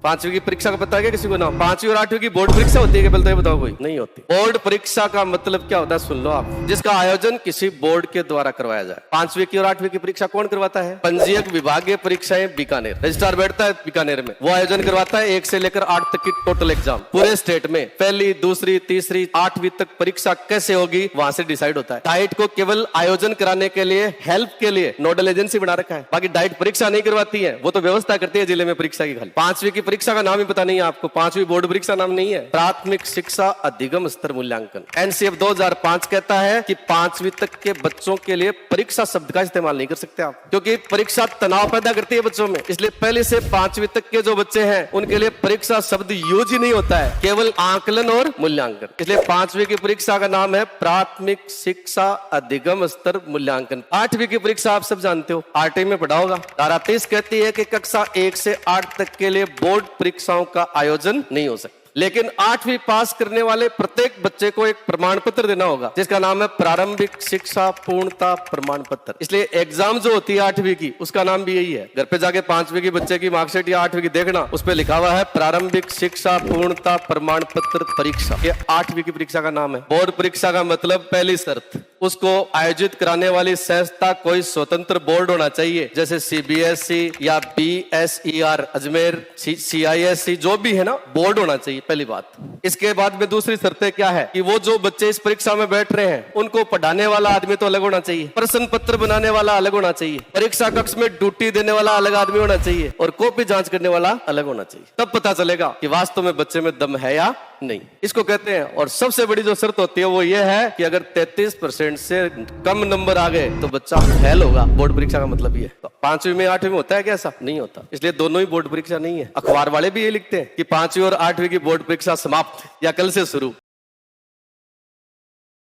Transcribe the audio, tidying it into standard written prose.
पांचवी की परीक्षा का पता है क्या किसी को? ना। पांचवी और आठवीं की बोर्ड परीक्षा होती है क्या? पहले बताओ कोई? नहीं होती। बोर्ड परीक्षा का मतलब क्या होता है सुन लो आप, जिसका आयोजन किसी बोर्ड के द्वारा करवाया जाए। पांचवी की और आठवीं की परीक्षा कौन करवाता है? पंजीयक विभागीय परीक्षाएं बीकानेर, रजिस्ट्रार बैठता है बीकानेर में, वो आयोजन करवाता है 1 से लेकर 8 तक की टोटल एग्जाम पूरे स्टेट में। पहली, दूसरी, तीसरी, 8वीं तक परीक्षा कैसे होगी वहां से डिसाइड होता है। डाइट को केवल आयोजन कराने के लिए, हेल्प के लिए नोडल एजेंसी बना रखा है, बाकी डाइट परीक्षा नहीं करवाती है, वो तो व्यवस्था करती है जिले में परीक्षा की। खाली पांचवी की परीक्षा का नाम ही पता नहीं है आपको? पांचवी बोर्ड परीक्षा नाम नहीं है, प्राथमिक शिक्षा अधिगम स्तर मूल्यांकन। एनसीएफ 2005 कहता है कि 5वीं तक के बच्चों के लिए परीक्षा शब्द का इस्तेमाल नहीं कर सकते आप, क्योंकि परीक्षा तनाव पैदा करती है बच्चों में। इसलिए पहले से 5वीं तक के जो बच्चे हैं उनके लिए परीक्षा शब्द यूज ही नहीं होता है, केवल आकलन और मूल्यांकन। इसलिए 5वीं की परीक्षा का नाम है प्राथमिक शिक्षा अधिगम स्तर मूल्यांकन। 8वीं की परीक्षा आप सब जानते हो, आरटी में पढ़ा होगा। धारा 30 कहती है कि कक्षा 1 से 8 तक के लिए बोर्ड परीक्षाओं का आयोजन नहीं हो सकता, लेकिन 8वीं पास करने वाले प्रत्येक बच्चे को एक प्रमाण पत्र देना होगा जिसका नाम है प्रारंभिक शिक्षा पूर्णता प्रमाण पत्र। इसलिए एग्जाम जो होती है 8वीं की, उसका नाम भी यही है। घर पे जाके 5वीं की बच्चे की मार्कशीट या 8वीं की देखना, उस पे लिखा हुआ है प्रारंभिक शिक्षा पूर्णता प्रमाण पत्र परीक्षा। ये 8वीं की परीक्षा का नाम है। बोर्ड परीक्षा का मतलब, पहली शर्त, उसको आयोजित कराने वाली संस्था कोई स्वतंत्र बोर्ड होना चाहिए, जैसे सीबीएसई या बीएसईआर अजमेर, सीआईएसई, जो भी है ना, बोर्ड होना चाहिए, पहली बात। इसके बाद में दूसरी शर्तें क्या है कि वो जो बच्चे इस परीक्षा में बैठ रहे हैं उनको पढ़ाने वाला आदमी तो अलग होना चाहिए, प्रश्न पत्र बनाने वाला अलग होना चाहिए, परीक्षा कक्ष में ड्यूटी देने वाला अलग आदमी होना चाहिए, और कॉपी जांच करने वाला अलग होना चाहिए। तब पता चलेगा कि वास्तव में बच्चे में दम है या नहीं, इसको कहते हैं। और सबसे बड़ी जो शर्त होती है वो ये है कि अगर 33% से कम नंबर आ गए तो बच्चा फेल होगा। बोर्ड परीक्षा का मतलब ये है। तो 5वीं में 8वीं में होता है क्या? ऐसा नहीं होता। इसलिए दोनों ही बोर्ड परीक्षा नहीं है। अखबार वाले भी ये लिखते हैं कि 5वीं और 8वीं की बोर्ड परीक्षा समाप्त या कल से शुरू।